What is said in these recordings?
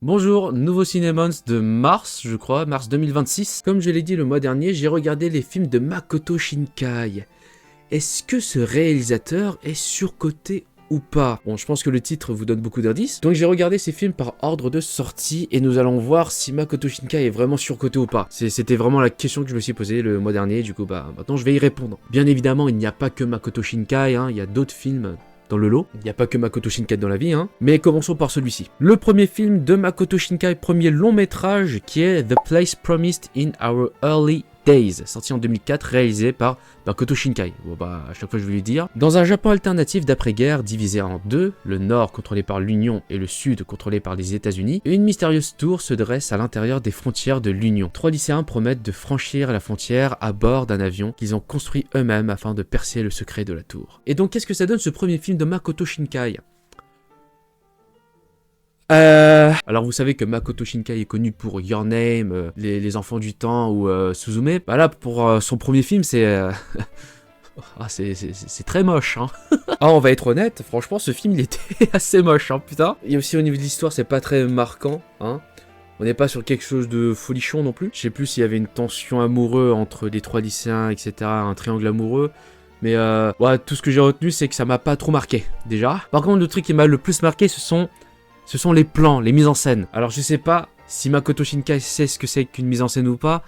Bonjour, nouveau Cinémons de mars, je crois, mars 2026. Comme je l'ai dit le mois dernier, j'ai regardé les films de Makoto Shinkai. Est-ce que ce réalisateur est surcoté ou pas? Bon, je pense que le titre vous donne beaucoup d'indices. Donc j'ai regardé ces films par ordre de sortie et nous allons voir si Makoto Shinkai est vraiment surcoté ou pas. C'était vraiment la question que je me suis posée le mois dernier, du coup maintenant je vais y répondre. Bien évidemment, il n'y a pas que Makoto Shinkai, il y a d'autres films dans le lot. Il n'y a pas que Makoto Shinkai dans la vie, mais commençons par celui-ci. Le premier film de Makoto Shinkai, premier long métrage, qui est The Place Promised in Our Early Days, sorti en 2004, réalisé par Makoto Shinkai. Bon à chaque fois je vais lui dire. Dans un Japon alternatif d'après-guerre divisé en deux, le nord contrôlé par l'Union et le sud contrôlé par les États-Unis, une mystérieuse tour se dresse à l'intérieur des frontières de l'Union. Trois lycéens promettent de franchir la frontière à bord d'un avion qu'ils ont construit eux-mêmes afin de percer le secret de la tour. Et donc qu'est-ce que ça donne ce premier film de Makoto Shinkai ? Alors vous savez que Makoto Shinkai est connu pour Your Name, les Enfants du Temps ou Suzume. Bah là pour son premier film c'est c'est très moche on va être honnête, franchement ce film il était assez moche putain. Et aussi au niveau de l'histoire c'est pas très marquant On n'est pas sur quelque chose de folichon non plus. Je sais plus s'il y avait une tension amoureuse entre les trois lycéens, etc. Un triangle amoureux. Mais tout ce que j'ai retenu c'est que ça m'a pas trop marqué déjà. Par contre le truc qui m'a le plus marqué ce sont les plans, les mises en scène. Alors je sais pas si Makoto Shinkai sait ce que c'est qu'une mise en scène ou pas,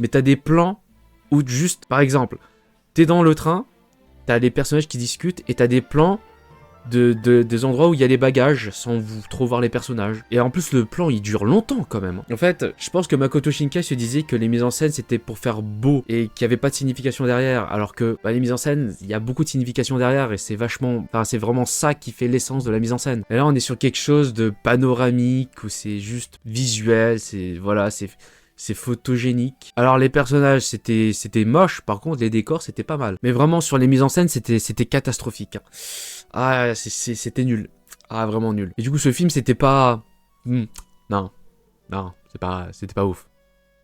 mais t'as des plans où juste, par exemple, t'es dans le train, t'as les personnages qui discutent, et t'as des plans des endroits où il y a les bagages, sans vous trop voir les personnages. Et en plus le plan il dure longtemps quand même. En fait, je pense que Makoto Shinkai se disait que les mises en scène c'était pour faire beau, et qu'il n'y avait pas de signification derrière, alors que les mises en scène, il y a beaucoup de signification derrière, et c'est vraiment ça qui fait l'essence de la mise en scène. Et là on est sur quelque chose de panoramique, où c'est juste visuel, c'est photogénique. Alors les personnages c'était moche, par contre les décors c'était pas mal. Mais vraiment sur les mises en scène c'était catastrophique. C'était nul. Vraiment nul. Et du coup ce film c'était pas... Non, c'était pas ouf.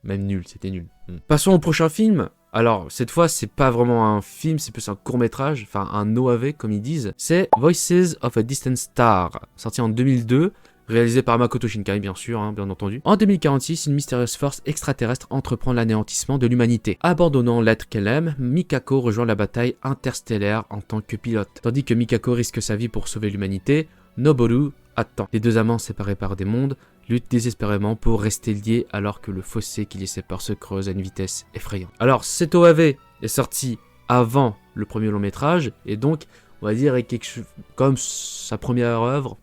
Même nul, c'était nul. Passons au prochain film. Alors cette fois c'est pas vraiment un film, c'est plus un court-métrage, enfin un OAV comme ils disent. C'est Voices of a Distant Star, sorti en 2002. Réalisé par Makoto Shinkai, bien sûr, bien entendu. En 2046, une mystérieuse force extraterrestre entreprend l'anéantissement de l'humanité. Abandonnant l'être qu'elle aime, Mikako rejoint la bataille interstellaire en tant que pilote. Tandis que Mikako risque sa vie pour sauver l'humanité, Noboru attend. Les deux amants séparés par des mondes luttent désespérément pour rester liés alors que le fossé qui les sépare se creuse à une vitesse effrayante. Alors, cet OAV est sorti avant le premier long métrage, et donc, on va dire, est quelque chose comme sa première œuvre,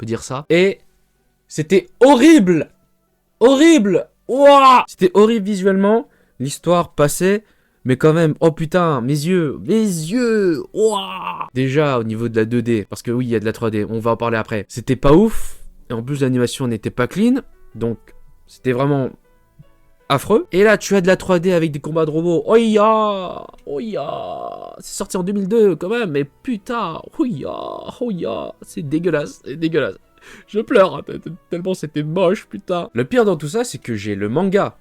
dire ça, et c'était horrible, c'était horrible visuellement, l'histoire passait, mais quand même, oh putain, mes yeux, déjà au niveau de la 2D, parce que oui il y a de la 3D, on va en parler après, c'était pas ouf, et en plus l'animation n'était pas clean, donc c'était vraiment affreux. Et là tu as de la 3D avec des combats de robots. C'est sorti en 2002 quand même, mais putain, c'est dégueulasse, Je pleure tellement c'était moche, putain. Le pire dans tout ça, c'est que j'ai le manga.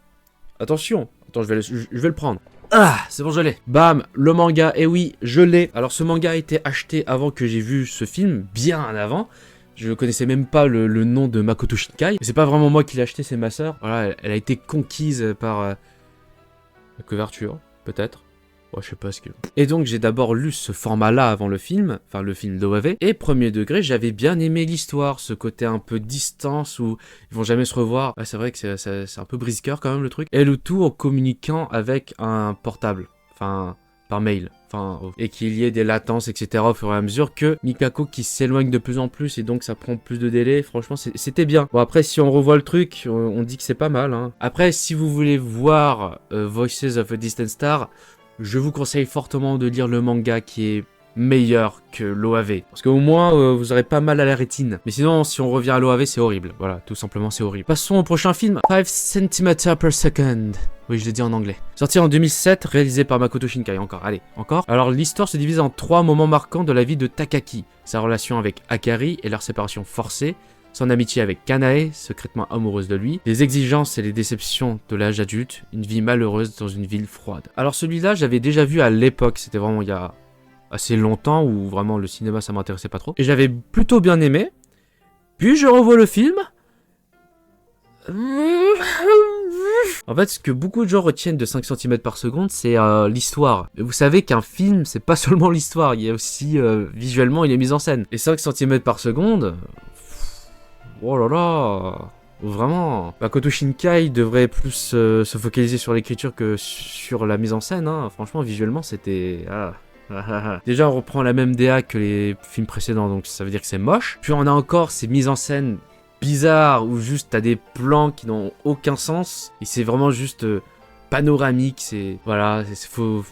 Attention, attends, je vais le prendre. C'est bon, je l'ai. Bam, le manga, et oui, je l'ai. Alors ce manga a été acheté avant que j'ai vu ce film, bien avant. Je connaissais même pas le nom de Makoto Shinkai. C'est pas vraiment moi qui l'ai acheté, c'est ma sœur. Voilà, elle a été conquise par la couverture, peut-être. Je sais pas ce que... Et donc j'ai d'abord lu ce format-là avant le film, enfin le film d'OAV, et premier degré, j'avais bien aimé l'histoire, ce côté un peu distance où ils vont jamais se revoir. C'est vrai que c'est un peu brise-cœur quand même le truc. Et le tout en communiquant avec un portable, enfin par mail. Et qu'il y ait des latences, etc. au fur et à mesure que Mikako qui s'éloigne de plus en plus et donc ça prend plus de délai. Franchement, c'était bien. Bon, après, si on revoit le truc, on dit que c'est pas mal. Après, si vous voulez voir Voices of a Distant Star, je vous conseille fortement de lire le manga qui est meilleur que l'OAV. Parce qu'au moins, vous aurez pas mal à la rétine. Mais sinon, si on revient à l'OAV, c'est horrible. Voilà, tout simplement, c'est horrible. Passons au prochain film. 5 cm per second. Oui, je l'ai dit en anglais. Sorti en 2007, réalisé par Makoto Shinkai. Encore. Alors, l'histoire se divise en 3 moments marquants de la vie de Takaki. Sa relation avec Akari et leur séparation forcée. Son amitié avec Kanae, secrètement amoureuse de lui, les exigences et les déceptions de l'âge adulte, une vie malheureuse dans une ville froide. Alors celui-là, j'avais déjà vu à l'époque, c'était vraiment il y a assez longtemps, où vraiment le cinéma ça m'intéressait pas trop, et j'avais plutôt bien aimé, puis je revois le film, En fait, ce que beaucoup de gens retiennent de 5 centimètres par seconde, c'est l'histoire. Mais vous savez qu'un film, c'est pas seulement l'histoire, il y a aussi visuellement, il est mis en scène. Et 5 centimètres par seconde, oh là là, vraiment. Makoto Shinkai devrait plus se focaliser sur l'écriture que sur la mise en scène. Hein. Franchement, visuellement, c'était... Déjà, on reprend la même DA que les films précédents, donc ça veut dire que c'est moche. Puis on a encore ces mises en scène bizarres où juste t'as des plans qui n'ont aucun sens. Et c'est vraiment juste panoramique, c'est... Voilà, c'est faux...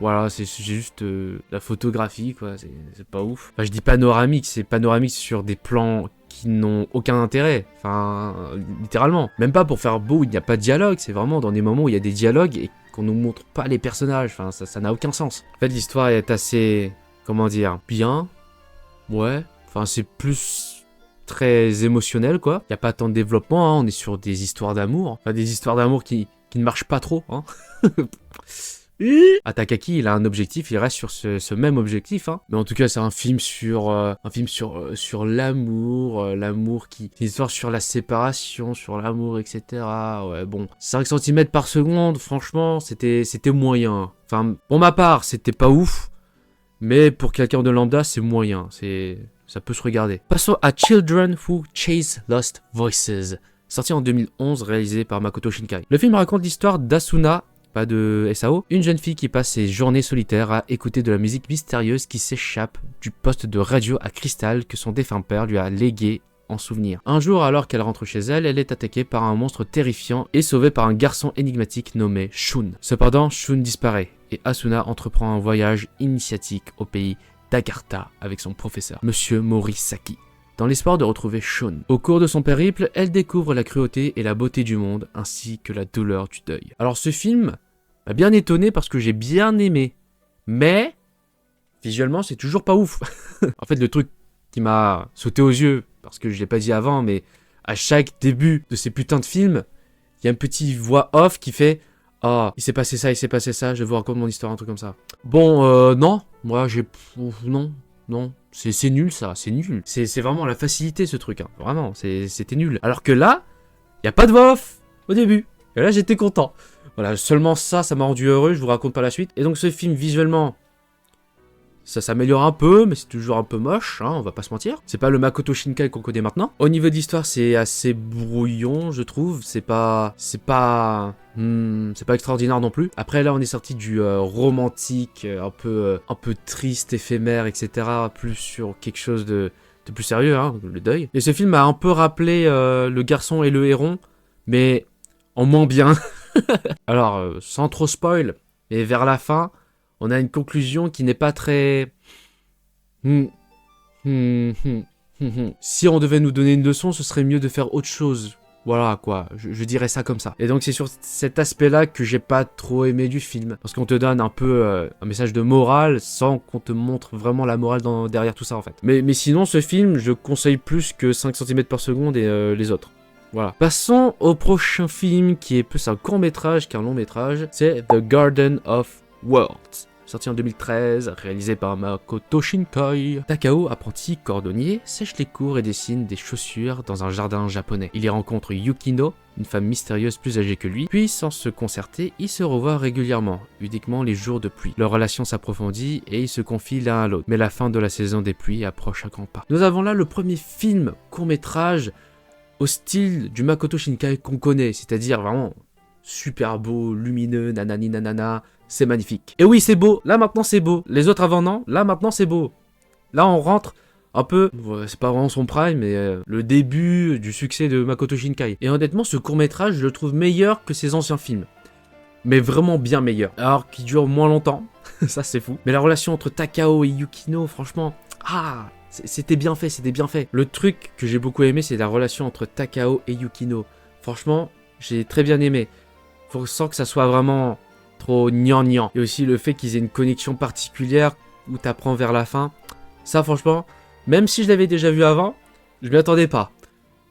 Voilà, c'est juste la photographie, quoi, c'est pas ouf. Enfin, je dis panoramique, c'est panoramique sur des plans qui n'ont aucun intérêt. Enfin, littéralement. Même pas pour faire beau, il n'y a pas de dialogue, c'est vraiment dans des moments où il y a des dialogues et qu'on nous montre pas les personnages. Enfin, ça n'a aucun sens. En fait, l'histoire est assez... Comment dire? Bien. Ouais. Enfin, c'est plus... très émotionnel, quoi. Il n'y a pas tant de développement, hein. On est sur des histoires d'amour. Enfin, des histoires d'amour qui ne marchent pas trop, hein. Takaki, il a un objectif, il reste sur ce même objectif, hein. Mais en tout cas, c'est un film sur l'amour, l'amour qui... une histoire sur la séparation, sur l'amour, etc. Ouais, bon. 5 centimètres par seconde, franchement, c'était moyen. Enfin, pour ma part, c'était pas ouf. Mais pour quelqu'un de lambda, c'est moyen. Ça peut se regarder. Passons à Children Who Chase Lost Voices, sorti en 2011, réalisé par Makoto Shinkai. Le film raconte l'histoire d'Asuna, pas de SAO, une jeune fille qui passe ses journées solitaires à écouter de la musique mystérieuse qui s'échappe du poste de radio à cristal que son défunt père lui a légué en souvenir. Un jour, alors qu'elle rentre chez elle, elle est attaquée par un monstre terrifiant et sauvée par un garçon énigmatique nommé Shun. Cependant, Shun disparaît et Asuna entreprend un voyage initiatique au pays d'Agartha avec son professeur, Monsieur Morisaki, dans l'espoir de retrouver Shun. Au cours de son périple, elle découvre la cruauté et la beauté du monde, ainsi que la douleur du deuil. Alors ce film m'a bien étonné parce que j'ai bien aimé, mais visuellement c'est toujours pas ouf. En fait, le truc qui m'a sauté aux yeux, parce que je l'ai pas dit avant, mais à chaque début de ces putains de films, il y a une petite voix off qui fait « Ah, il s'est passé ça, je vous raconte mon histoire, un truc comme ça. » Bon, non, moi j'ai... Non, c'est nul ça, c'est nul. C'est vraiment la facilité ce truc, hein. Vraiment, c'était nul. Alors que là, il n'y a pas de voix off au début. Et là j'étais content. Voilà, seulement ça m'a rendu heureux, je vous raconte pas la suite. Et donc ce film, visuellement, ça s'améliore un peu, mais c'est toujours un peu moche, hein, on va pas se mentir. C'est pas le Makoto Shinkai qu'on connaît maintenant. Au niveau de l'histoire, c'est assez brouillon, je trouve. C'est pas extraordinaire non plus. Après, là, on est sorti du romantique, un peu triste, éphémère, etc. Plus sur quelque chose de plus sérieux, hein, le deuil. Et ce film m'a un peu rappelé Le Garçon et le Héron, mais en moins bien. Alors, sans trop spoil, et vers la fin, on a une conclusion qui n'est pas très... Si on devait nous donner une leçon, ce serait mieux de faire autre chose. Voilà, quoi, je dirais ça comme ça. Et donc c'est sur cet aspect-là que j'ai pas trop aimé du film. Parce qu'on te donne un peu un message de morale, sans qu'on te montre vraiment la morale derrière tout ça, en fait. Mais sinon, ce film, je conseille plus que 5 centimètres par seconde et les autres. Voilà. Passons au prochain film, qui est plus un court-métrage qu'un long-métrage. C'est The Garden of Worlds, sorti en 2013, réalisé par Makoto Shinkai. Takao, apprenti cordonnier, sèche les cours et dessine des chaussures dans un jardin japonais. Il y rencontre Yukino, une femme mystérieuse plus âgée que lui, puis sans se concerter, ils se revoient régulièrement, uniquement les jours de pluie. Leur relation s'approfondit et ils se confient l'un à l'autre. Mais la fin de la saison des pluies approche à grands pas. Nous avons là le premier film court-métrage au style du Makoto Shinkai qu'on connaît, c'est-à-dire vraiment super beau, lumineux, nanani nanana, c'est magnifique. Et oui, c'est beau, là maintenant c'est beau. Les autres avant non, là maintenant c'est beau. Là on rentre un peu, c'est pas vraiment son prime, mais le début du succès de Makoto Shinkai. Et honnêtement, ce court-métrage, je le trouve meilleur que ses anciens films. Mais vraiment bien meilleur. Alors qu'il dure moins longtemps, ça c'est fou. Mais la relation entre Takao et Yukino, franchement, c'était bien fait, c'était bien fait. Le truc que j'ai beaucoup aimé, c'est la relation entre Takao et Yukino. Franchement, j'ai très bien aimé. Faut sans que ça soit vraiment trop gnangnan. Et aussi le fait qu'ils aient une connexion particulière où t'apprends vers la fin. Ça, franchement, même si je l'avais déjà vu avant, je m'y attendais pas.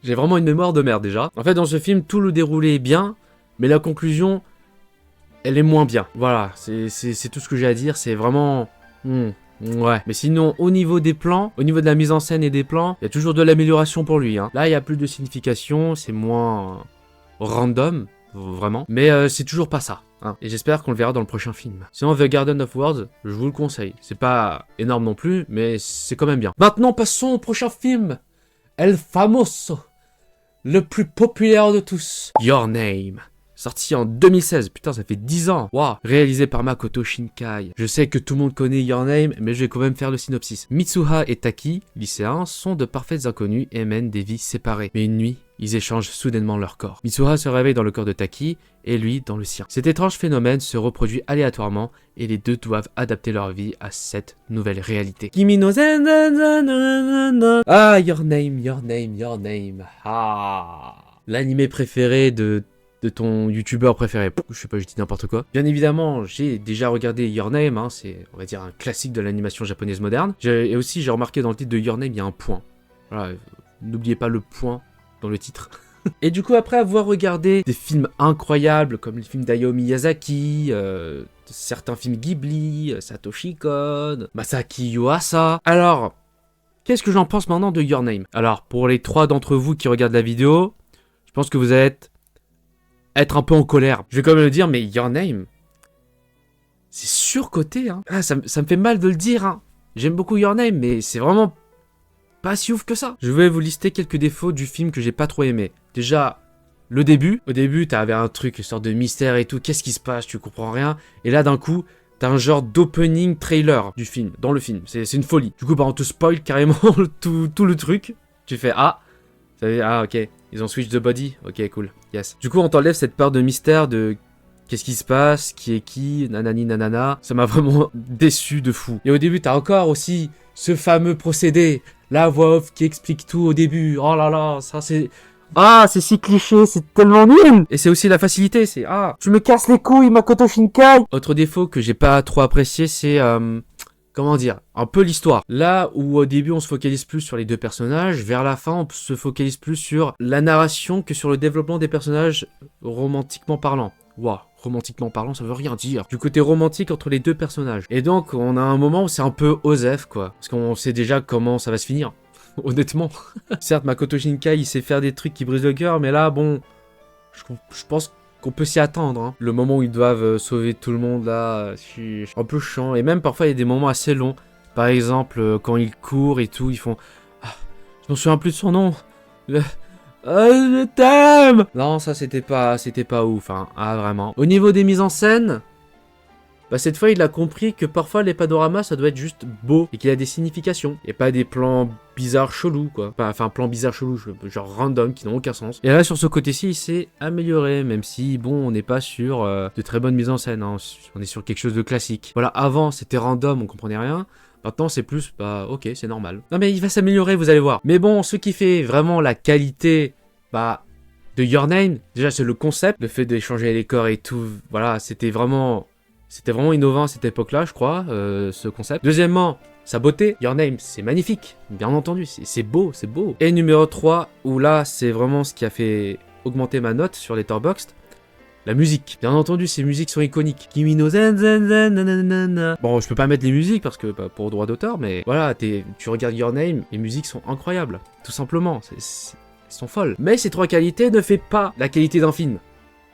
J'ai vraiment une mémoire de merde déjà. En fait, dans ce film, tout le déroulé est bien, mais la conclusion, elle est moins bien. Voilà, c'est tout ce que j'ai à dire. C'est vraiment... Ouais, mais sinon, au niveau des plans, au niveau de la mise en scène et des plans, il y a toujours de l'amélioration pour lui, hein. Là, il y a plus de signification, c'est moins random, vraiment. Mais c'est toujours pas ça, hein. Et j'espère qu'on le verra dans le prochain film. Sinon, The Garden of Words, je vous le conseille. C'est pas énorme non plus, mais c'est quand même bien. Maintenant, passons au prochain film. El Famoso. Le plus populaire de tous. Your Name. Sorti en 2016, putain ça fait 10 ans. Waouh. Réalisé par Makoto Shinkai. Je sais que tout le monde connaît Your Name, mais je vais quand même faire le synopsis. Mitsuha et Taki, lycéens, sont de parfaits inconnus et mènent des vies séparées. Mais une nuit, ils échangent soudainement leur corps. Mitsuha se réveille dans le corps de Taki, et lui dans le sien. Cet étrange phénomène se reproduit aléatoirement, et les deux doivent adapter leur vie à cette nouvelle réalité. Kimi no Ah, Your Name, Your Name, Your Name. Ah. L'animé préféré de ton youtubeur préféré. Je sais pas, je dis n'importe quoi. Bien évidemment, j'ai déjà regardé Your Name, hein, c'est, on va dire, un classique de l'animation japonaise moderne. Et aussi, j'ai remarqué dans le titre de Your Name, il y a un point. Voilà, n'oubliez pas le point dans le titre. Et du coup, après avoir regardé des films incroyables, comme les films d'Hayao Miyazaki, certains films Ghibli, Satoshi Kon, Masaki Yuasa, alors, qu'est-ce que j'en pense maintenant de Your Name? Alors, pour les 3 d'entre vous qui regardent la vidéo, je pense que vous allez être un peu en colère. Je vais quand même le dire, mais Your Name, c'est surcoté, hein. Ah, ça me fait mal de le dire, hein. J'aime beaucoup Your Name, mais c'est vraiment pas si ouf que ça. Je vais vous lister quelques défauts du film que j'ai pas trop aimé. Déjà, le début. Au début, t'avais un truc, une sorte de mystère et tout. Qu'est-ce qui se passe? Tu comprends rien. Et là, d'un coup, t'as un genre d'opening trailer du film, dans le film. C'est une folie. Du coup, bah, on te spoil carrément tout le truc. Tu fais, ah, ok. Ils ont switch the body. Ok, cool. Yes. Du coup, on t'enlève cette part de mystère de qu'est-ce qui se passe, qui est qui, nanani nanana. Ça m'a vraiment déçu de fou. Et au début, t'as encore aussi ce fameux procédé. La voix off qui explique tout au début. Oh là là, ça c'est... Ah, c'est si cliché, c'est tellement nul. Et c'est aussi la facilité, c'est... Ah, tu me casses les couilles, Makoto Shinkai. Autre défaut que j'ai pas trop apprécié, c'est... comment dire, un peu l'histoire. Là où au début on se focalise plus sur les deux personnages, vers la fin on se focalise plus sur la narration que sur le développement des personnages romantiquement parlant. Waouh, romantiquement parlant ça veut rien dire. Du côté romantique entre les deux personnages. Et donc on a un moment où c'est un peu osef quoi. Parce qu'on sait déjà comment ça va se finir. Honnêtement. Certes Makoto Shinkai il sait faire des trucs qui brisent le cœur, mais là bon, je pense qu'on peut s'y attendre, hein. Le moment où ils doivent sauver tout le monde, là, c'est un peu chiant. Et même parfois, il y a des moments assez longs. Par exemple, quand ils courent et tout, ils font... Ah, je m'en souviens plus de son nom. Je t'aime. Non, ça, c'était pas ouf, hein. Ah, vraiment. Au niveau des mises en scène... Bah cette fois il a compris que parfois les panoramas ça doit être juste beau et qu'il y a des significations et pas des plans bizarres chelous quoi. Enfin plans bizarres chelous genre random qui n'ont aucun sens. Et là sur ce côté-ci il s'est amélioré même si bon on n'est pas sur de très bonnes mises en scène, hein. On est sur quelque chose de classique. Voilà avant c'était random on comprenait rien. Maintenant c'est plus bah ok c'est normal. Non mais il va s'améliorer vous allez voir. Mais bon ce qui fait vraiment la qualité bah de Your Name déjà c'est le concept, le fait d'échanger les corps et tout voilà c'était vraiment innovant à cette époque-là, je crois, ce concept. Deuxièmement, sa beauté. Your Name, c'est magnifique, bien entendu, c'est beau, c'est beau. Et numéro 3, où là, c'est vraiment ce qui a fait augmenter ma note sur Letterboxd, la musique. Bien entendu, ces musiques sont iconiques. Kimi no zen zen zen nanana. Bon, je peux pas mettre les musiques parce que bah, pour droit d'auteur, mais voilà, tu regardes Your Name, les musiques sont incroyables, tout simplement. Elles sont folles. Mais ces 3 qualités ne fait pas la qualité d'un film.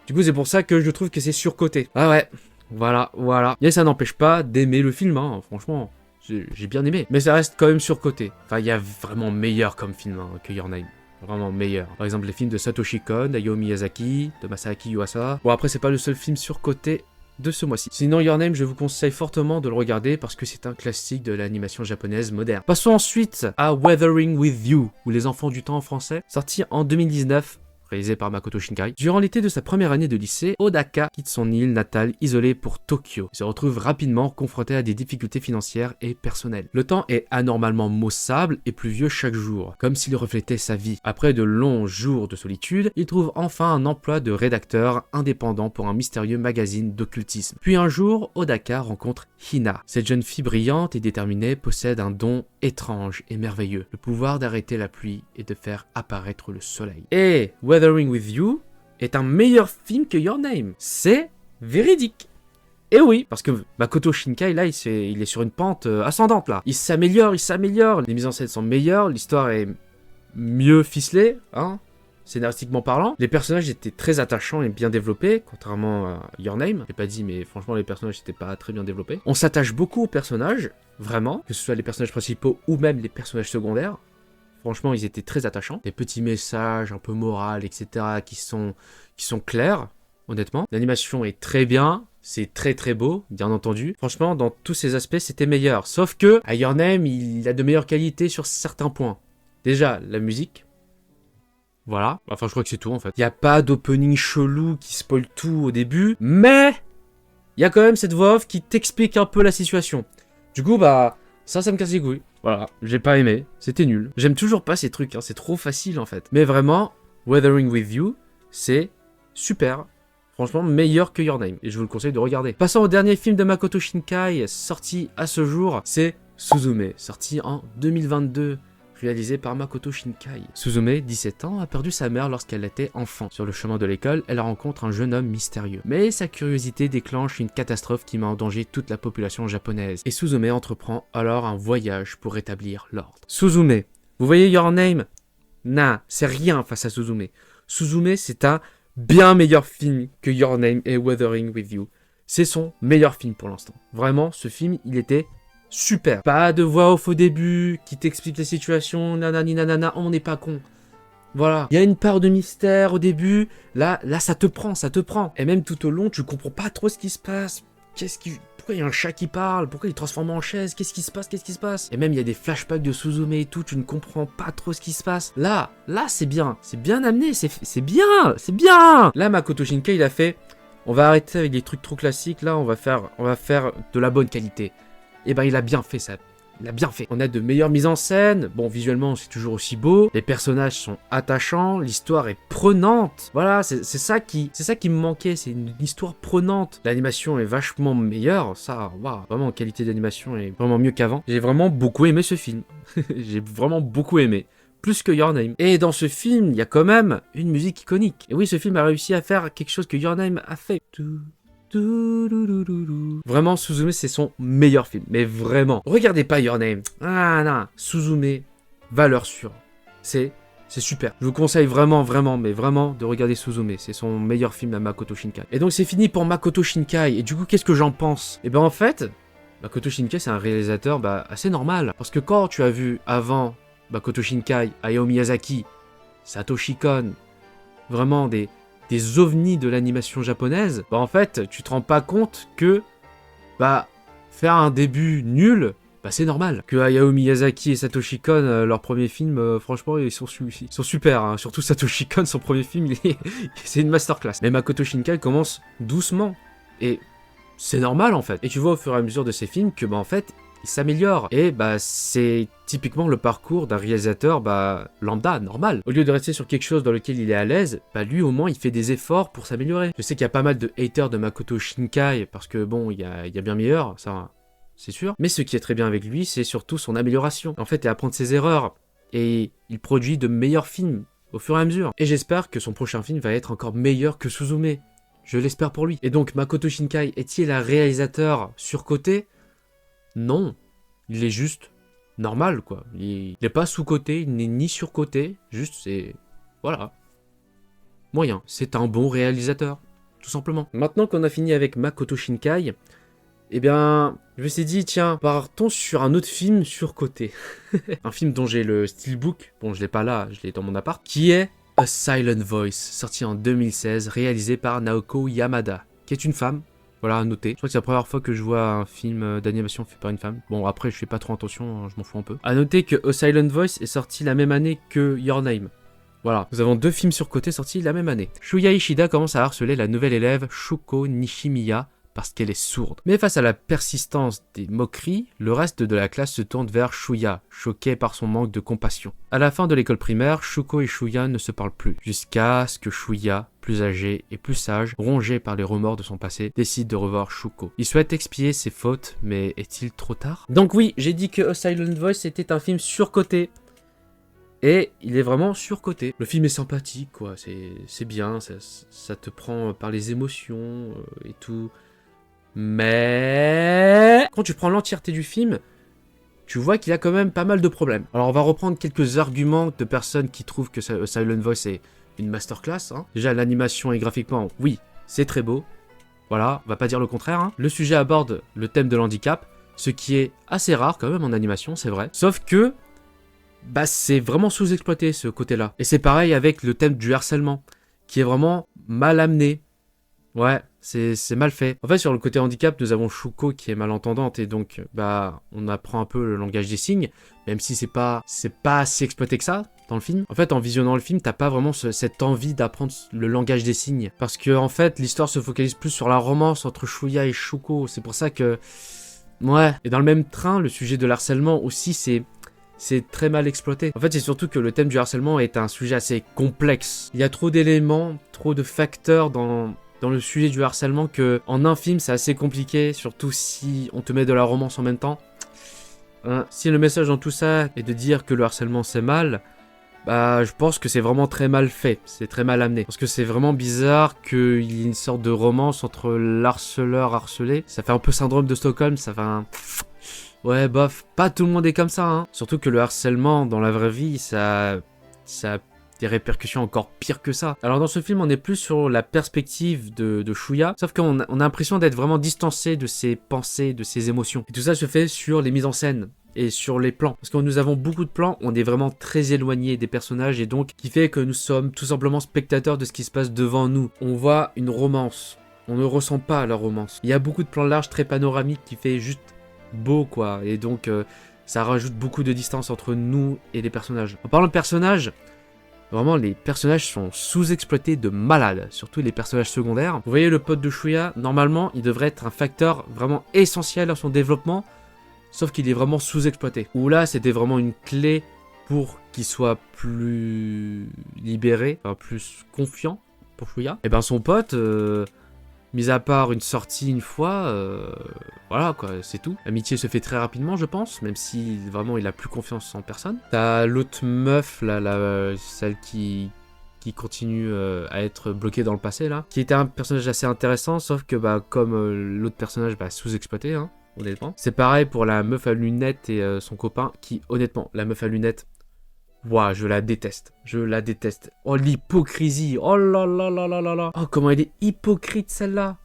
Du coup, c'est pour ça que je trouve que c'est surcoté. Ah ouais. Voilà. Et ça n'empêche pas d'aimer le film, hein, franchement, j'ai bien aimé. Mais ça reste quand même surcoté. Enfin, il y a vraiment meilleur comme film hein, que Your Name. Vraiment meilleur. Par exemple, les films de Satoshi Kon, d'Hayao Miyazaki, de Masaki Yuasa. Bon, après, c'est pas le seul film surcoté de ce mois-ci. Sinon, Your Name, je vous conseille fortement de le regarder parce que c'est un classique de l'animation japonaise moderne. Passons ensuite à Weathering with You, ou Les Enfants du Temps en français, sorti en 2019. Réalisé par Makoto Shinkai. Durant l'été de sa première année de lycée, Odaka quitte son île natale isolée pour Tokyo. Il se retrouve rapidement confronté à des difficultés financières et personnelles. Le temps est anormalement maussade et pluvieux chaque jour, comme s'il reflétait sa vie. Après de longs jours de solitude, il trouve enfin un emploi de rédacteur indépendant pour un mystérieux magazine d'occultisme. Puis un jour, Odaka rencontre Hina. Cette jeune fille brillante et déterminée possède un don étrange et merveilleux, le pouvoir d'arrêter la pluie et de faire apparaître le soleil. Et Weathering with You est un meilleur film que Your Name. C'est véridique. Et oui, parce que Makoto Shinkai, là, il est sur une pente ascendante, là. Il s'améliore, les mises en scène sont meilleures, l'histoire est mieux ficelée, hein, scénaristiquement parlant. Les personnages étaient très attachants et bien développés, contrairement à Your Name. J'ai pas dit, mais franchement, les personnages n'étaient pas très bien développés. On s'attache beaucoup aux personnages, vraiment, que ce soit les personnages principaux ou même les personnages secondaires. Franchement, ils étaient très attachants. Des petits messages un peu moraux, etc., qui sont clairs, honnêtement. L'animation est très bien. C'est très très beau, bien entendu. Franchement, dans tous ces aspects, c'était meilleur. Sauf que, à Your Name, il a de meilleures qualités sur certains points. Déjà, la musique. Voilà. Enfin, je crois que c'est tout, en fait. Il n'y a pas d'opening chelou qui spoil tout au début. Mais, il y a quand même cette voix off qui t'explique un peu la situation. Du coup, bah, ça me casse les couilles. Voilà. J'ai pas aimé. C'était nul. J'aime toujours pas ces trucs, hein. C'est trop facile, en fait. Mais vraiment, Weathering With You, c'est super. Franchement, meilleur que Your Name. Et je vous le conseille de regarder. Passons au dernier film de Makoto Shinkai, sorti à ce jour. C'est Suzume, sorti en 2022. Réalisé par Makoto Shinkai. Suzume, 17 ans, a perdu sa mère lorsqu'elle était enfant. Sur le chemin de l'école, elle rencontre un jeune homme mystérieux. Mais sa curiosité déclenche une catastrophe qui met en danger toute la population japonaise. Et Suzume entreprend alors un voyage pour rétablir l'ordre. Suzume, vous voyez Your Name? Nah, c'est rien face à Suzume. Suzume, c'est un bien meilleur film que Your Name et Weathering With You. C'est son meilleur film pour l'instant. Vraiment, ce film, il était super. Pas de voix off au début qui t'explique la situation, nanani nanana, on n'est pas con. Voilà. Il y a une part de mystère au début, là ça te prend. Et même tout au long, tu comprends pas trop ce qui se passe. Pourquoi il y a un chat qui parle? Pourquoi il est transformé en chaise? Qu'est-ce qui se passe? Et même il y a des flashbacks de Suzume et tout, tu ne comprends pas trop ce qui se passe. Là c'est bien amené, c'est bien. Là Makoto Shinkai il a fait, on va arrêter avec des trucs trop classiques, là on va faire de la bonne qualité. Et ben il a bien fait ça. Il a bien fait. On a de meilleures mises en scène. Bon, visuellement, c'est toujours aussi beau. Les personnages sont attachants. L'histoire est prenante. Voilà, c'est ça qui me manquait. C'est une histoire prenante. L'animation est vachement meilleure. Ça, waouh, vraiment, qualité d'animation est vraiment mieux qu'avant. J'ai vraiment beaucoup aimé ce film. J'ai vraiment beaucoup aimé. Plus que Your Name. Et dans ce film, il y a quand même une musique iconique. Et oui, ce film a réussi à faire quelque chose que Your Name a fait. Vraiment, Suzume, c'est son meilleur film. Mais vraiment. Regardez pas Your Name. Ah non. Suzume, valeur sûre. C'est super. Je vous conseille vraiment de regarder Suzume. C'est son meilleur film à Makoto Shinkai. Et donc, c'est fini pour Makoto Shinkai. Et du coup, qu'est-ce que j'en pense? Et ben en fait, Makoto Shinkai, c'est un réalisateur assez normal. Parce que quand tu as vu avant Makoto Shinkai, Hayao Miyazaki, Satoshi Kon, vraiment des ovnis de l'animation japonaise, en fait, tu te rends pas compte que faire un début nul, c'est normal. Que Hayao Miyazaki et Satoshi Kon, leur premier film, franchement, ils sont super. Hein. Surtout Satoshi Kon, son premier film, c'est une masterclass. Mais Makoto Shinkai commence doucement. Et c'est normal, en fait. Et tu vois au fur et à mesure de ces films que, en fait, il s'améliore. Et c'est typiquement le parcours d'un réalisateur lambda, normal. Au lieu de rester sur quelque chose dans lequel il est à l'aise, lui au moins il fait des efforts pour s'améliorer. Je sais qu'il y a pas mal de haters de Makoto Shinkai, parce que bon, il y a bien meilleur, ça c'est sûr. Mais ce qui est très bien avec lui, c'est surtout son amélioration. En fait, et apprendre ses erreurs. Et il produit de meilleurs films au fur et à mesure. Et j'espère que son prochain film va être encore meilleur que Suzume. Je l'espère pour lui. Et donc, Makoto Shinkai est-il un réalisateur surcoté? Non, il est juste normal, quoi. Il n'est pas sous-coté, il n'est ni surcoté, juste c'est... Voilà. Moyen. C'est un bon réalisateur, tout simplement. Maintenant qu'on a fini avec Makoto Shinkai, eh bien, je me suis dit, tiens, partons sur un autre film surcoté. Un film dont j'ai le steelbook, bon je l'ai pas là, je l'ai dans mon appart, qui est A Silent Voice, sorti en 2016, réalisé par Naoko Yamada, qui est une femme. Voilà, à noter. Je crois que c'est la première fois que je vois un film d'animation fait par une femme. Bon, après, je fais pas trop attention, je m'en fous un peu. À noter que A Silent Voice est sorti la même année que Your Name. Voilà, nous avons deux films surcotés sortis la même année. Shuya Ishida commence à harceler la nouvelle élève Shuko Nishimiya parce qu'elle est sourde. Mais face à la persistance des moqueries, le reste de la classe se tourne vers Shuya, choqué par son manque de compassion. À la fin de l'école primaire, Shuko et Shuya ne se parlent plus, jusqu'à ce que Shuya, plus âgé et plus sage, rongé par les remords de son passé, décide de revoir Shuko. Il souhaite expier ses fautes, mais est-il trop tard? Donc oui, j'ai dit que A Silent Voice était un film surcoté. Et il est vraiment surcoté. Le film est sympathique, quoi, c'est bien, ça te prend par les émotions et tout. Mais quand tu prends l'entièreté du film, tu vois qu'il y a quand même pas mal de problèmes. Alors on va reprendre quelques arguments de personnes qui trouvent que Silent Voice est une masterclass. Hein. Déjà l'animation et graphiquement, oui, c'est très beau. Voilà, on va pas dire le contraire. Hein. Le sujet aborde le thème de l'handicap, ce qui est assez rare quand même en animation, c'est vrai. Sauf que, bah c'est vraiment sous-exploité ce côté-là. Et c'est pareil avec le thème du harcèlement, qui est vraiment mal amené. Ouais, c'est mal fait. En fait, sur le côté handicap, nous avons Shuko qui est malentendante et donc, bah, on apprend un peu le langage des signes, même si c'est pas assez exploité que ça dans le film. En fait, en visionnant le film, t'as pas vraiment cette envie d'apprendre le langage des signes. Parce que, en fait, l'histoire se focalise plus sur la romance entre Shuya et Shuko. C'est pour ça que... Ouais. Et dans le même train, le sujet de l'harcèlement aussi, c'est très mal exploité. En fait, c'est surtout que le thème du harcèlement est un sujet assez complexe. Il y a trop d'éléments, trop de facteurs dans le sujet du harcèlement que en un film, c'est assez compliqué, surtout si on te met de la romance en même temps. Si le message dans tout ça est de dire que le harcèlement c'est mal, bah je pense que c'est vraiment très mal fait, c'est très mal amené. Parce que c'est vraiment bizarre qu'il y ait une sorte de romance entre l'harceleur harcelé. Ça fait un peu syndrome de Stockholm, ça fait un... Ouais, bof, pas tout le monde est comme ça, hein. Surtout que le harcèlement, dans la vraie vie, ça a des répercussions encore pires que ça. Alors dans ce film, on est plus sur la perspective de Shuya, sauf qu'on a l'impression d'être vraiment distancé de ses pensées, de ses émotions. Et tout ça se fait sur les mises en scène et sur les plans. Parce que nous avons beaucoup de plans, on est vraiment très éloigné des personnages et donc qui fait que nous sommes tout simplement spectateurs de ce qui se passe devant nous. On voit une romance, on ne ressent pas la romance. Il y a beaucoup de plans larges, très panoramiques qui fait juste beau quoi, et donc ça rajoute beaucoup de distance entre nous et les personnages. En parlant de personnages, vraiment les personnages sont sous-exploités de malade, surtout les personnages secondaires. Vous voyez le pote de Shuya, normalement il devrait être un facteur vraiment essentiel à son développement, sauf qu'il est vraiment sous-exploité. Où là c'était vraiment une clé pour qu'il soit plus libéré, enfin plus confiant pour Shuya. Et ben son pote... mis à part une sortie une fois, voilà quoi, c'est tout. L'amitié se fait très rapidement, je pense, même si vraiment il a plus confiance en personne. T'as l'autre meuf, là, celle qui continue à être bloquée dans le passé, là, qui était un personnage assez intéressant, sauf que, bah, comme l'autre personnage, bah, sous-exploité, hein, honnêtement. C'est pareil pour la meuf à lunettes et son copain, qui, honnêtement, la meuf à lunettes, ouah, je la déteste. Je la déteste. Oh, l'hypocrisie. Oh là là là là là là. Oh, comment elle est hypocrite, celle-là.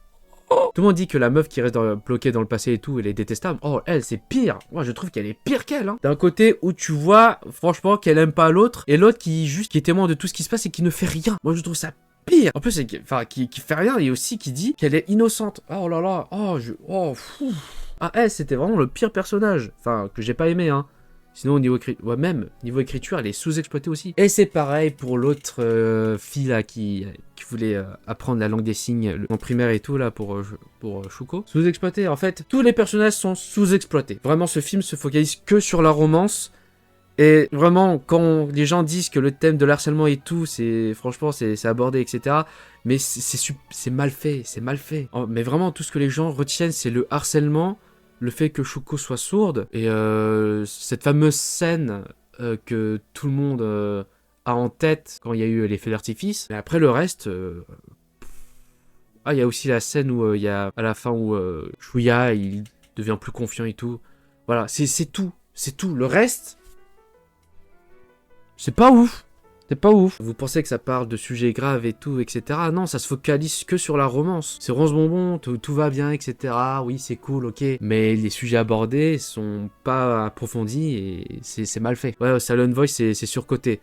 Oh. Tout le monde dit que la meuf qui reste bloquée dans le passé et tout, elle est détestable. Oh, elle, c'est pire. Moi, je trouve qu'elle est pire qu'elle. Hein. D'un côté où tu vois, franchement, qu'elle aime pas l'autre, et l'autre qui est témoin de tout ce qui se passe et qui ne fait rien. Moi, je trouve ça pire. En plus, qui fait rien et aussi qui dit qu'elle est innocente. Oh là là. Oh, fou. Ah, elle, c'était vraiment le pire personnage. Enfin, que j'ai pas aimé, hein. Sinon, au niveau niveau écriture, elle est sous-exploitée aussi. Et c'est pareil pour l'autre fille là qui voulait apprendre la langue des signes en primaire et tout là pour Shuko. Sous-exploité. En fait, tous les personnages sont sous-exploités. Vraiment, ce film se focalise que sur la romance. Et vraiment, quand les gens disent que le thème de l'harcèlement et tout, franchement, c'est abordé, etc. Mais c'est mal fait, c'est mal fait. Mais vraiment, tout ce que les gens retiennent, c'est le harcèlement, le fait que Shuko soit sourde, et cette fameuse scène que tout le monde a en tête quand il y a eu les feux d'artifice. Mais après le reste... il y a aussi la scène où il y a à la fin où Shuya, il devient plus confiant et tout. Voilà, c'est tout. C'est tout. Le reste... c'est pas ouf. C'est pas ouf. Vous pensez que ça parle de sujets graves et tout, etc. Non, ça se focalise que sur la romance. C'est rose bonbon, tout va bien, etc. Oui, c'est cool, ok. Mais les sujets abordés sont pas approfondis et c'est mal fait. Ouais, Silent Voice, c'est surcoté.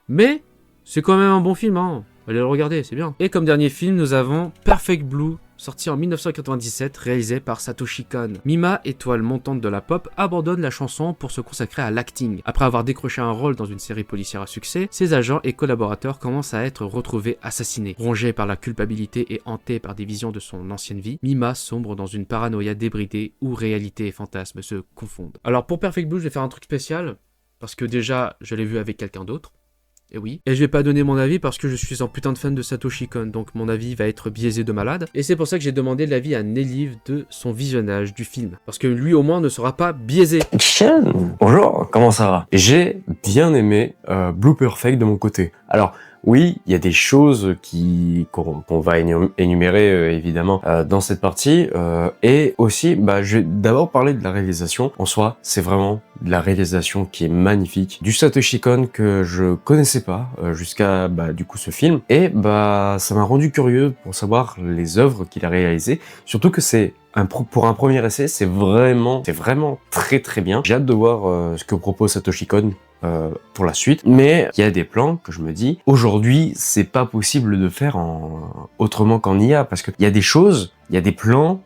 Mais c'est quand même un bon film, hein. Allez le regarder, c'est bien. Et comme dernier film, nous avons Perfect Blue, sorti en 1997, réalisé par Satoshi Kon. Mima, étoile montante de la pop, abandonne la chanson pour se consacrer à l'acting. Après avoir décroché un rôle dans une série policière à succès, ses agents et collaborateurs commencent à être retrouvés assassinés. Rongé par la culpabilité et hanté par des visions de son ancienne vie, Mima sombre dans une paranoïa débridée où réalité et fantasme se confondent. Alors pour Perfect Blue, je vais faire un truc spécial, parce que déjà, je l'ai vu avec quelqu'un d'autre. Et oui. Et je vais pas donner mon avis parce que je suis un putain de fan de Satoshi Kon, donc mon avis va être biaisé de malade. Et c'est pour ça que j'ai demandé l'avis à Nelly de son visionnage du film. Parce que lui au moins ne sera pas biaisé. Bonjour, comment ça va? J'ai bien aimé Blue Perfect de mon côté. Alors, Oui, il y a des choses qu'on va énumérer évidemment dans cette partie, et aussi, je vais d'abord parler de la réalisation. En soi, c'est vraiment de la réalisation qui est magnifique, du Satoshi Kon que je connaissais pas jusqu'à du coup ce film, et ça m'a rendu curieux pour savoir les œuvres qu'il a réalisées, surtout que c'est pour un premier essai, c'est vraiment très très bien. J'ai hâte de voir ce que propose Satoshi Kon pour la suite, mais il y a des plans que je me dis aujourd'hui c'est pas possible de faire autrement qu'en IA, parce qu'il y a des choses, il y a des plans,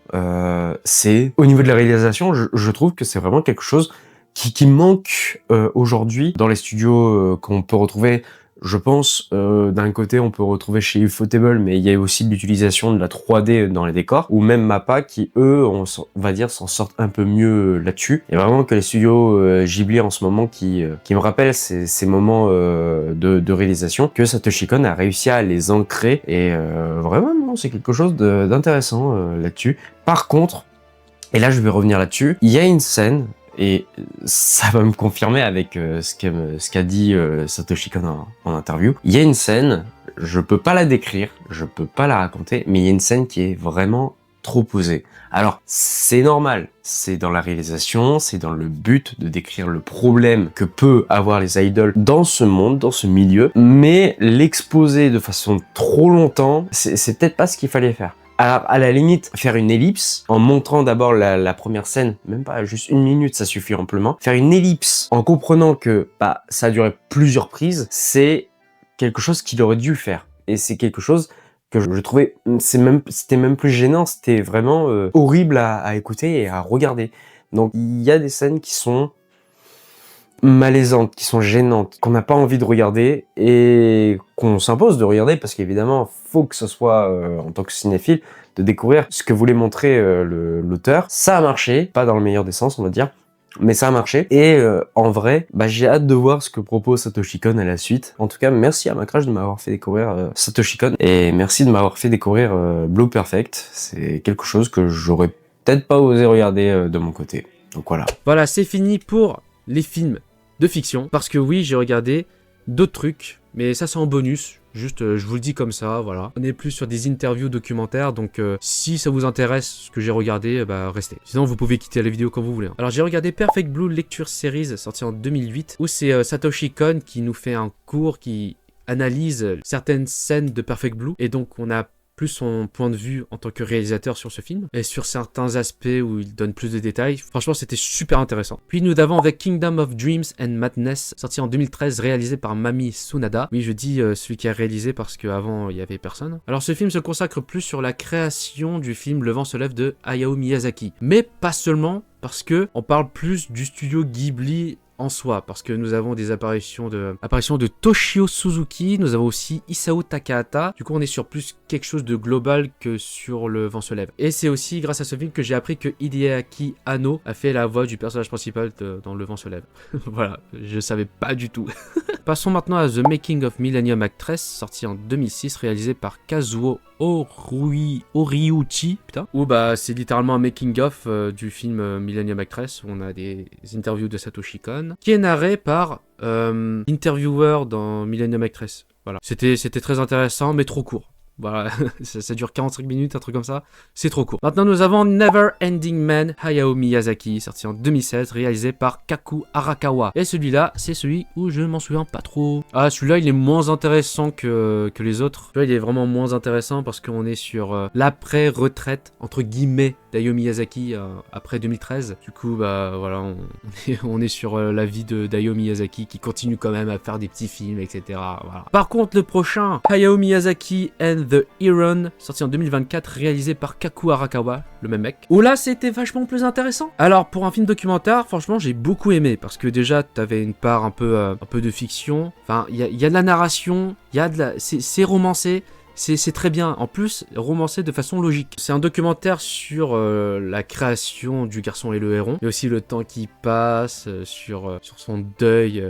c'est au niveau de la réalisation, je trouve que c'est vraiment quelque chose qui manque aujourd'hui dans les studios qu'on peut retrouver. Je pense, d'un côté, on peut retrouver chez Ufotable, mais il y a aussi de l'utilisation de la 3D dans les décors, ou même Mappa qui, eux, on va dire, s'en sortent un peu mieux là-dessus. Et vraiment que les studios Ghibli en ce moment qui me rappellent ces moments de réalisation, que Satoshi Kon a réussi à les ancrer, et vraiment, non, c'est quelque chose d'intéressant là-dessus. Par contre, et là je vais revenir là-dessus, il y a une scène, et ça va me confirmer avec ce qu'a dit Satoshi Kon en interview. Il y a une scène, je peux pas la décrire, je peux pas la raconter, mais il y a une scène qui est vraiment trop posée. Alors, c'est normal, c'est dans la réalisation, c'est dans le but de décrire le problème que peut avoir les idoles dans ce monde, dans ce milieu, mais l'exposer de façon trop longtemps, c'est peut-être pas ce qu'il fallait faire. Alors, à la limite, faire une ellipse en montrant d'abord la première scène, même pas juste 1 minute, ça suffit amplement. Faire une ellipse en comprenant que ça a duré plusieurs prises, c'est quelque chose qu'il aurait dû faire. Et c'est quelque chose que je trouvais, c'était même plus gênant, c'était vraiment horrible à écouter et à regarder. Donc il y a des scènes qui sont malaisantes, qui sont gênantes, qu'on n'a pas envie de regarder et qu'on s'impose de regarder, parce qu'évidemment, faut que ce soit, en tant que cinéphile, de découvrir ce que voulait montrer l'auteur. Ça a marché, pas dans le meilleur des sens, on va dire, mais ça a marché. Et en vrai, j'ai hâte de voir ce que propose Satoshi Kon à la suite. En tout cas, merci à Macrash de m'avoir fait découvrir Satoshi Kon, et merci de m'avoir fait découvrir Blue Perfect. C'est quelque chose que j'aurais peut-être pas osé regarder de mon côté. Donc voilà. Voilà, c'est fini pour les films de fiction, parce que oui, j'ai regardé d'autres trucs, mais ça c'est en bonus, juste je vous le dis comme ça, voilà. On est plus sur des interviews documentaires, donc si ça vous intéresse ce que j'ai regardé, restez. Sinon vous pouvez quitter la vidéo quand vous voulez. Alors j'ai regardé Perfect Blue Lecture Series, sorti en 2008, où c'est Satoshi Kon qui nous fait un cours qui analyse certaines scènes de Perfect Blue, et donc on a plus son point de vue en tant que réalisateur sur ce film, et sur certains aspects où il donne plus de détails. Franchement, c'était super intéressant. Puis nous avons avec Kingdom of Dreams and Madness, sorti en 2013, réalisé par Mami Tsunada. Oui, je dis celui qui a réalisé parce qu'avant, il n'y avait personne. Alors ce film se consacre plus sur la création du film Le vent se lève de Hayao Miyazaki. Mais pas seulement, parce que on parle plus du studio Ghibli en soi, parce que nous avons des apparitions de Toshio Suzuki, nous avons aussi Isao Takahata. Du coup, on est sur plus quelque chose de global que sur Le vent se lève. Et c'est aussi grâce à ce film que j'ai appris que Hideaki Anno a fait la voix du personnage principal dans Le vent se lève. Voilà, je savais pas du tout. Passons maintenant à The Making of Millennium Actress, sorti en 2006, réalisé par Kazuo Oriuchi, où c'est littéralement un making-of du film Millennium Actress, où on a des interviews de Satoshi Kon, qui est narré par interviewer dans Millennium Actress. Voilà. C'était très intéressant, mais trop court. Voilà, ça dure 45 minutes, un truc comme ça, c'est trop court. Maintenant, nous avons Never Ending Man, Hayao Miyazaki, sorti en 2016, réalisé par Kaku Arakawa. Et celui-là, c'est celui où je m'en souviens pas trop. Ah, celui-là, il est moins intéressant que les autres. Celui-là, il est vraiment moins intéressant parce qu'on est sur l'après-retraite, entre guillemets, d'Hayao Miyazaki après 2013. Du coup, voilà, on est sur la vie d'Hayao Miyazaki qui continue quand même à faire des petits films, etc. Voilà. Par contre, le prochain, Hayao Miyazaki and The Heron, sorti en 2024, réalisé par Kaku Arakawa, le même mec. Où là, c'était vachement plus intéressant. Alors, pour un film documentaire, franchement, j'ai beaucoup aimé, parce que déjà, t'avais une part un peu de fiction. Enfin, il y a de la narration, c'est romancé. C'est très bien, en plus romancé de façon logique. C'est un documentaire sur la création du garçon et le héron, mais aussi le temps qui passe, sur son deuil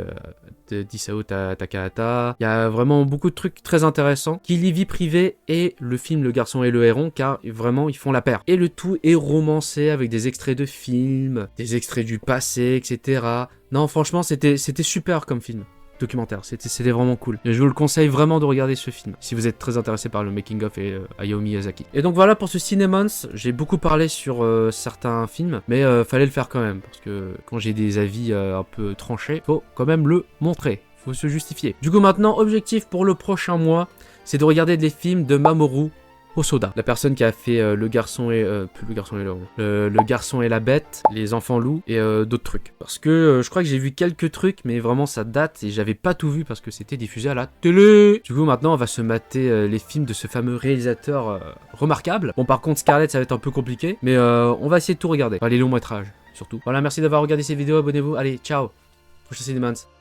d'Isao Takahata. Il y a vraiment beaucoup de trucs très intéressants qui lient vie privée et le film Le garçon et le héron, car vraiment ils font la paire. Et le tout est romancé avec des extraits de films, des extraits du passé, etc. Non, franchement, c'était super comme film. documentaire. C'était vraiment cool. Et je vous le conseille vraiment de regarder ce film, si vous êtes très intéressé par le making-of et Hayao Miyazaki. Et donc voilà pour ce Cinémons. J'ai beaucoup parlé sur certains films, mais fallait le faire quand même, parce que quand j'ai des avis un peu tranchés, faut quand même le montrer. Faut se justifier. Du coup maintenant, objectif pour le prochain mois, c'est de regarder des films de Mamoru Hosoda, la personne qui a fait le garçon et le garçon et la bête, les enfants loups et d'autres trucs. Parce que je crois que j'ai vu quelques trucs, mais vraiment ça date et j'avais pas tout vu parce que c'était diffusé à la télé. Du coup maintenant on va se mater les films de ce fameux réalisateur remarquable. Bon par contre Scarlett ça va être un peu compliqué, mais on va essayer de tout regarder. Enfin, les longs métrages surtout. Voilà, merci d'avoir regardé cette vidéo, abonnez-vous. Allez, ciao. Prochain Cinémans.